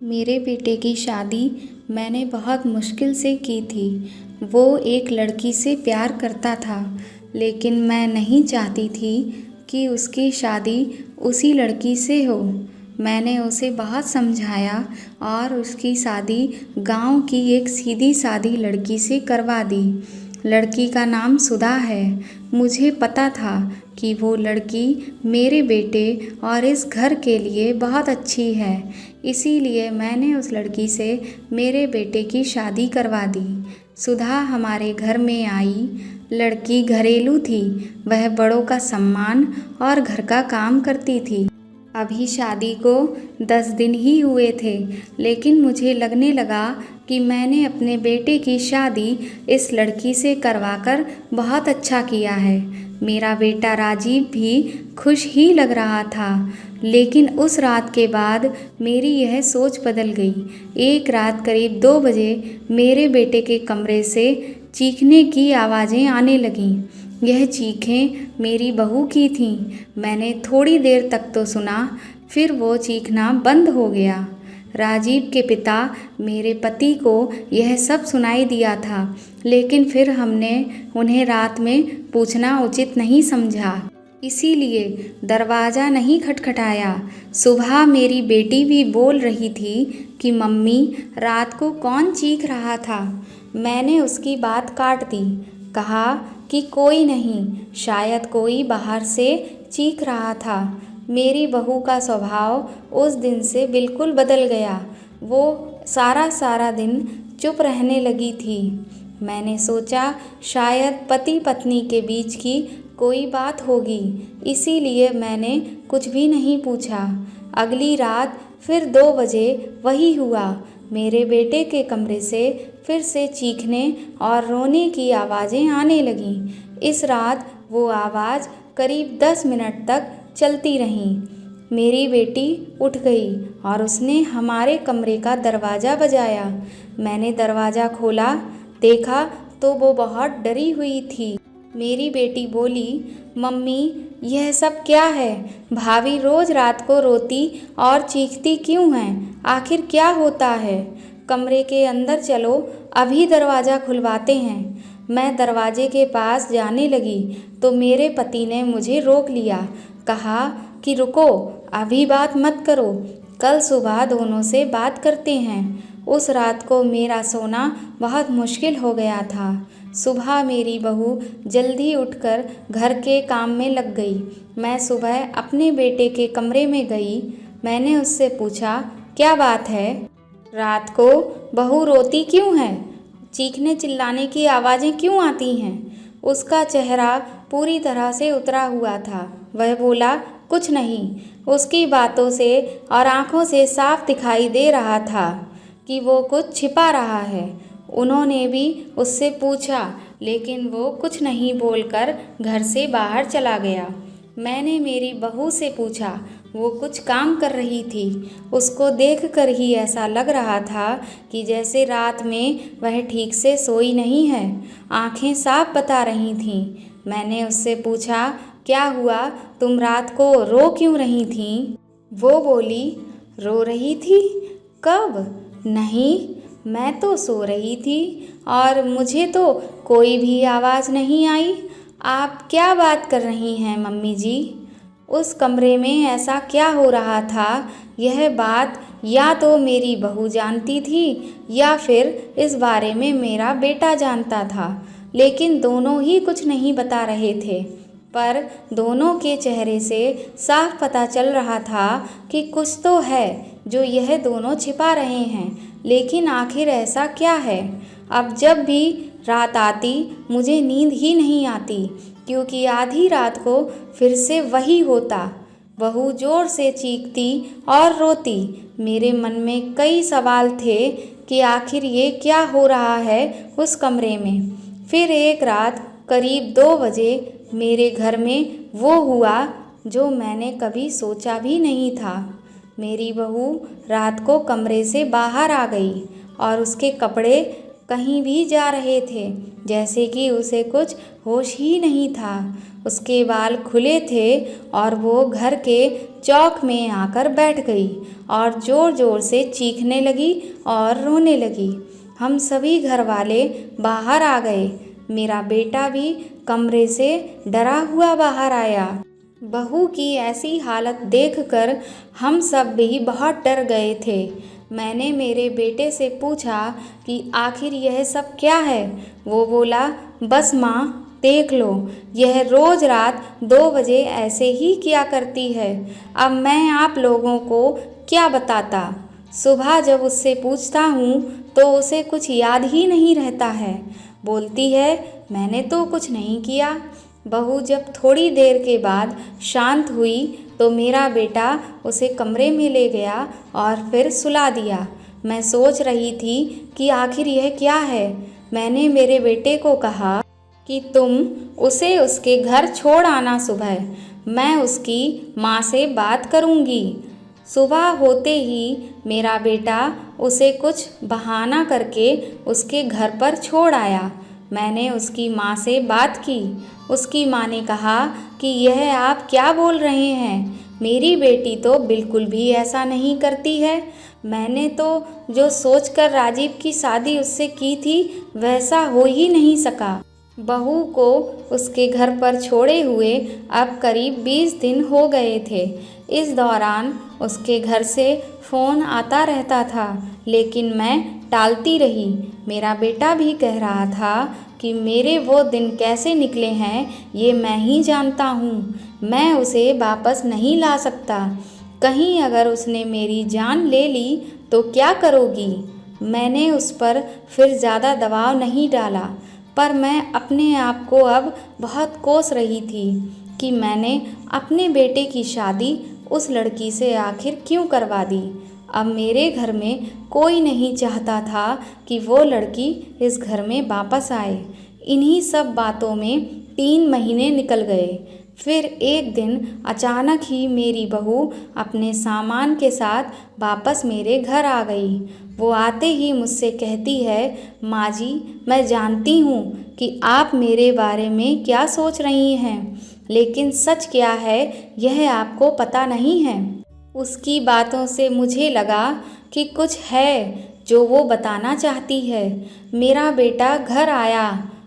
मेरे बेटे की शादी मैंने बहुत मुश्किल से की थी। वो एक लड़की से प्यार करता था, लेकिन मैं नहीं चाहती थी कि उसकी शादी उसी लड़की से हो। मैंने उसे बहुत समझाया और उसकी शादी गांव की एक सीधी सादी लड़की से करवा दी। लड़की का नाम सुधा है। मुझे पता था कि वो लड़की मेरे बेटे और इस घर के लिए बहुत अच्छी है, इसीलिए मैंने उस लड़की से मेरे बेटे की शादी करवा दी। सुधा हमारे घर में आई। लड़की घरेलू थी, वह बड़ों का सम्मान और घर का काम करती थी। अभी शादी को 10 दिन ही हुए थे, लेकिन मुझे लगने लगा कि मैंने अपने बेटे की शादी इस लड़की से करवाकर बहुत अच्छा किया है। मेरा बेटा राजीव भी खुश ही लग रहा था, लेकिन उस रात के बाद मेरी यह सोच बदल गई। एक रात करीब 2 बजे मेरे बेटे के कमरे से चीखने की आवाज़ें आने लगीं। यह चीखें मेरी बहू की थीं। मैंने थोड़ी देर तक तो सुना, फिर वो चीखना बंद हो गया। राजीव के पिता मेरे पति को यह सब सुनाई दिया था, लेकिन फिर हमने उन्हें रात में पूछना उचित नहीं समझा, इसीलिए दरवाज़ा नहीं खटखटाया। सुबह मेरी बेटी भी बोल रही थी कि मम्मी, रात को कौन चीख रहा था। मैंने उसकी बात काट दी, कहा कि कोई नहीं, शायद कोई बाहर से चीख रहा था। मेरी बहू का स्वभाव उस दिन से बिल्कुल बदल गया। वो सारा दिन चुप रहने लगी थी। मैंने सोचा शायद पति पत्नी के बीच की कोई बात होगी, इसीलिए मैंने कुछ भी नहीं पूछा। अगली रात फिर 2 बजे वही हुआ। मेरे बेटे के कमरे से फिर से चीखने और रोने की आवाज़ें आने लगीं। इस रात वो आवाज़ करीब 10 मिनट तक चलती रही। मेरी बेटी उठ गई और उसने हमारे कमरे का दरवाज़ा बजाया। मैंने दरवाज़ा खोला, देखा तो वो बहुत डरी हुई थी। मेरी बेटी बोली, मम्मी, यह सब क्या है? भाभी रोज़ रात को रोती और चीखती क्यों हैं? आखिर क्या होता है? कमरे के अंदर चलो, अभी दरवाज़ा खुलवाते हैं। मैं दरवाजे के पास जाने लगी तो मेरे पति ने मुझे रोक लिया। कहा कि रुको, अभी बात मत करो, कल सुबह दोनों से बात करते हैं। उस रात को मेरा सोना बहुत मुश्किल हो गया था। सुबह मेरी बहू जल्दी उठकर घर के काम में लग गई। मैं सुबह अपने बेटे के कमरे में गई। मैंने उससे पूछा, क्या बात है? रात को बहू रोती क्यों है? चीखने चिल्लाने की आवाज़ें क्यों आती हैं? उसका चेहरा पूरी तरह से उतरा हुआ था। वह बोला, कुछ नहीं। उसकी बातों से और आँखों से साफ दिखाई दे रहा था कि वो कुछ छिपा रहा है। उन्होंने भी उससे पूछा, लेकिन वो कुछ नहीं बोलकर घर से बाहर चला गया। मैंने मेरी बहू से पूछा, वो कुछ काम कर रही थी। उसको देखकर ही ऐसा लग रहा था कि जैसे रात में वह ठीक से सोई नहीं है। आंखें साफ बता रही थीं। मैंने उससे पूछा, क्या हुआ? तुम रात को रो क्यों रही थीं? वो बोली, रो रही थी? कब? नहीं, मैं तो सो रही थी और मुझे तो कोई भी आवाज़ नहीं आई। आप क्या बात कर रही हैं मम्मी जी? उस कमरे में ऐसा क्या हो रहा था? यह बात या तो मेरी बहू जानती थी या फिर इस बारे में मेरा बेटा जानता था, लेकिन दोनों ही कुछ नहीं बता रहे थे। पर दोनों के चेहरे से साफ पता चल रहा था कि कुछ तो है जो यह दोनों छिपा रहे हैं, लेकिन आखिर ऐसा क्या है? अब जब भी रात आती मुझे नींद ही नहीं आती, क्योंकि आधी रात को फिर से वही होता। बहू जोर से चीखती और रोती। मेरे मन में कई सवाल थे कि आखिर ये क्या हो रहा है उस कमरे में। फिर एक रात करीब 2 बजे मेरे घर में वो हुआ जो मैंने कभी सोचा भी नहीं था। मेरी बहू रात को कमरे से बाहर आ गई और उसके कपड़े कहीं भी जा रहे थे, जैसे कि उसे कुछ होश ही नहीं था। उसके बाल खुले थे और वो घर के चौक में आकर बैठ गई और ज़ोर ज़ोर से चीखने लगी और रोने लगी। हम सभी घर वाले बाहर आ गए। मेरा बेटा भी कमरे से डरा हुआ बाहर आया। बहू की ऐसी हालत देखकर हम सब भी बहुत डर गए थे। मैंने मेरे बेटे से पूछा कि आखिर यह सब क्या है। वो बोला, बस माँ देख लो, यह रोज़ रात 2 बजे ऐसे ही किया करती है। अब मैं आप लोगों को क्या बताता। सुबह जब उससे पूछता हूँ तो उसे कुछ याद ही नहीं रहता है। बोलती है, मैंने तो कुछ नहीं किया। बहू जब थोड़ी देर के बाद शांत हुई तो मेरा बेटा उसे कमरे में ले गया और फिर सुला दिया। मैं सोच रही थी कि आखिर यह क्या है। मैंने मेरे बेटे को कहा कि तुम उसे उसके घर छोड़ आना सुबह, मैं उसकी माँ से बात करूँगी। सुबह होते ही मेरा बेटा उसे कुछ बहाना करके उसके घर पर छोड़ आया। मैंने उसकी माँ से बात की। उसकी माँ ने कहा कि यह आप क्या बोल रहे हैं, मेरी बेटी तो बिल्कुल भी ऐसा नहीं करती है। मैंने तो जो सोचकर राजीव की शादी उससे की थी वैसा हो ही नहीं सका। बहू को उसके घर पर छोड़े हुए अब करीब 20 दिन हो गए थे। इस दौरान उसके घर से फ़ोन आता रहता था, लेकिन मैं टालती रही। मेरा बेटा भी कह रहा था कि मेरे वो दिन कैसे निकले हैं ये मैं ही जानता हूँ। मैं उसे वापस नहीं ला सकता। कहीं अगर उसने मेरी जान ले ली तो क्या करोगी। मैंने उस पर फिर ज़्यादा दबाव नहीं डाला, पर मैं अपने आप को अब बहुत कोस रही थी कि मैंने अपने बेटे की शादी उस लड़की से आखिर क्यों करवा दी। अब मेरे घर में कोई नहीं चाहता था कि वो लड़की इस घर में वापस आए। इन्हीं सब बातों में 3 महीने निकल गए। फिर एक दिन अचानक ही मेरी बहू अपने सामान के साथ वापस मेरे घर आ गई। वो आते ही मुझसे कहती है, माँ जी, मैं जानती हूँ कि आप मेरे बारे में क्या सोच रही हैं, लेकिन सच क्या है यह आपको पता नहीं है। उसकी बातों से मुझे लगा कि कुछ है जो वो बताना चाहती है। मेरा बेटा घर आया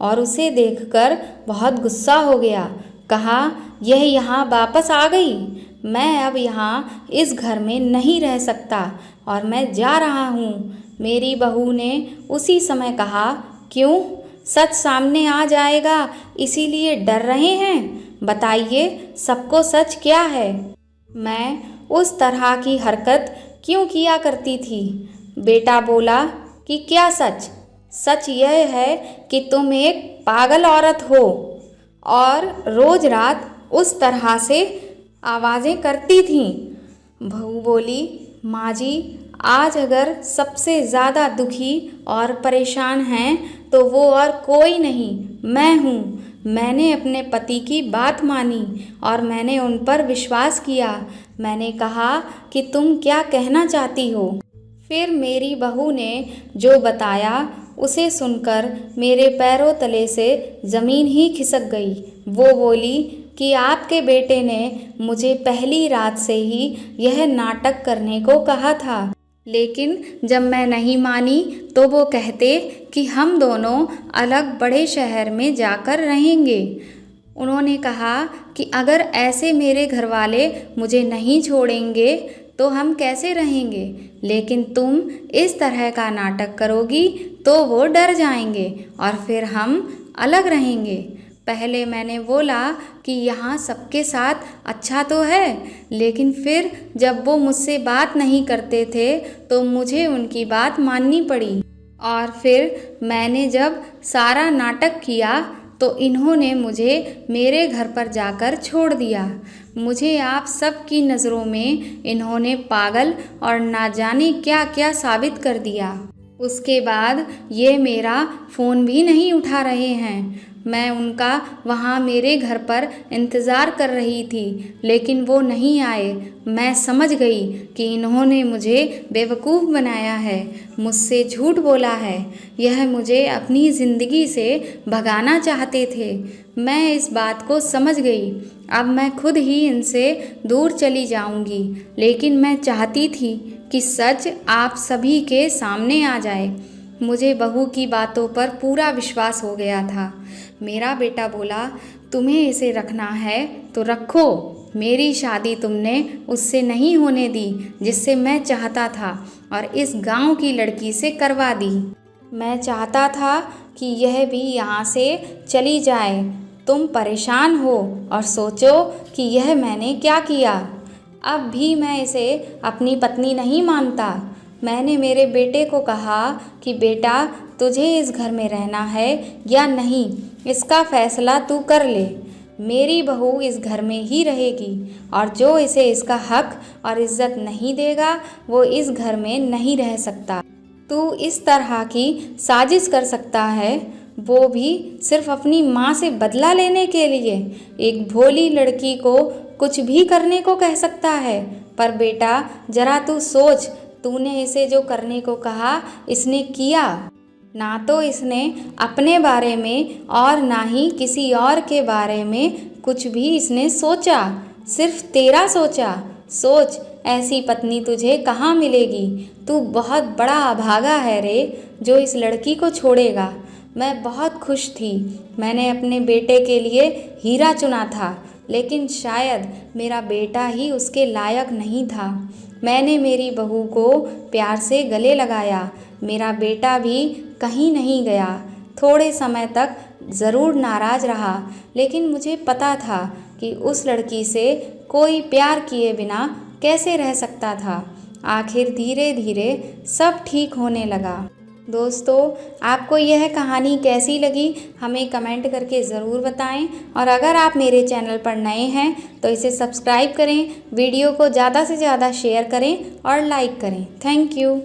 और उसे देखकर बहुत गुस्सा हो गया। कहा, यह यहाँ वापस आ गई। मैं अब यहाँ इस घर में नहीं रह सकता और मैं जा रहा हूँ। मेरी बहू ने उसी समय कहा, क्यों? सच सामने आ जाएगा इसीलिए डर रहे हैं? बताइए, सबको सच क्या है? मैं उस तरह की हरकत क्यों किया करती थी? बेटा बोला कि क्या सच? सच यह है कि तुम एक पागल औरत हो और रोज रात उस तरह से आवाज़ें करती थीं। बहू बोली, माँ जी, आज अगर सबसे ज़्यादा दुखी और परेशान हैं तो वो और कोई नहीं, मैं हूँ। मैंने अपने पति की बात मानी और मैंने उन पर विश्वास किया। मैंने कहा कि तुम क्या कहना चाहती हो। फिर मेरी बहू ने जो बताया उसे सुनकर मेरे पैरों तले से ज़मीन ही खिसक गई। वो बोली कि आपके बेटे ने मुझे पहली रात से ही यह नाटक करने को कहा था, लेकिन जब मैं नहीं मानी तो वो कहते कि हम दोनों अलग बड़े शहर में जाकर रहेंगे। उन्होंने कहा कि अगर ऐसे मेरे घरवाले मुझे नहीं छोड़ेंगे तो हम कैसे रहेंगे, लेकिन तुम इस तरह का नाटक करोगी तो वो डर जाएंगे और फिर हम अलग रहेंगे। पहले मैंने बोला कि यहाँ सबके साथ अच्छा तो है, लेकिन फिर जब वो मुझसे बात नहीं करते थे तो मुझे उनकी बात माननी पड़ी। और फिर मैंने जब सारा नाटक किया तो इन्होंने मुझे मेरे घर पर जाकर छोड़ दिया। मुझे आप सब की नज़रों में इन्होंने पागल और ना जाने क्या क्या साबित कर दिया। उसके बाद ये मेरा फ़ोन भी नहीं उठा रहे हैं। मैं उनका वहाँ मेरे घर पर इंतज़ार कर रही थी, लेकिन वो नहीं आए। मैं समझ गई कि इन्होंने मुझे बेवकूफ़ बनाया है, मुझसे झूठ बोला है। यह मुझे अपनी ज़िंदगी से भगाना चाहते थे। मैं इस बात को समझ गई। अब मैं खुद ही इनसे दूर चली जाऊंगी, लेकिन मैं चाहती थी कि सच आप सभी के सामने आ जाए। मुझे बहू की बातों पर पूरा विश्वास हो गया था। मेरा बेटा बोला, तुम्हें इसे रखना है तो रखो। मेरी शादी तुमने उससे नहीं होने दी जिससे मैं चाहता था, और इस गांव की लड़की से करवा दी। मैं चाहता था कि यह भी यहाँ से चली जाए। तुम परेशान हो और सोचो कि यह मैंने क्या किया। अब भी मैं इसे अपनी पत्नी नहीं मानता। मैंने मेरे बेटे को कहा कि बेटा, तुझे इस घर में रहना है या नहीं, इसका फैसला तू कर ले। मेरी बहू इस घर में ही रहेगी, और जो इसे इसका हक और इज्जत नहीं देगा वो इस घर में नहीं रह सकता। तू इस तरह की साजिश कर सकता है, वो भी सिर्फ अपनी माँ से बदला लेने के लिए। एक भोली लड़की को कुछ भी करने को कह सकता है। पर बेटा, जरा तू सोच, तूने इसे जो करने को कहा इसने किया। ना तो इसने अपने बारे में और ना ही किसी और के बारे में कुछ भी इसने सोचा, सिर्फ तेरा सोचा। सोच, ऐसी पत्नी तुझे कहाँ मिलेगी। तू बहुत बड़ा अभागा है रे, जो इस लड़की को छोड़ेगा। मैं बहुत खुश थी। मैंने अपने बेटे के लिए हीरा चुना था, लेकिन शायद मेरा बेटा ही उसके लायक नहीं था। मैंने मेरी बहू को प्यार से गले लगाया। मेरा बेटा भी कहीं नहीं गया। थोड़े समय तक ज़रूर नाराज़ रहा, लेकिन मुझे पता था कि उस लड़की से कोई प्यार किए बिना कैसे रह सकता था। आखिर धीरे धीरे सब ठीक होने लगा। दोस्तों, आपको यह कहानी कैसी लगी हमें कमेंट करके ज़रूर बताएं, और अगर आप मेरे चैनल पर नए हैं तो इसे सब्सक्राइब करें, वीडियो को ज़्यादा से ज़्यादा शेयर करें और लाइक करें। Thank you.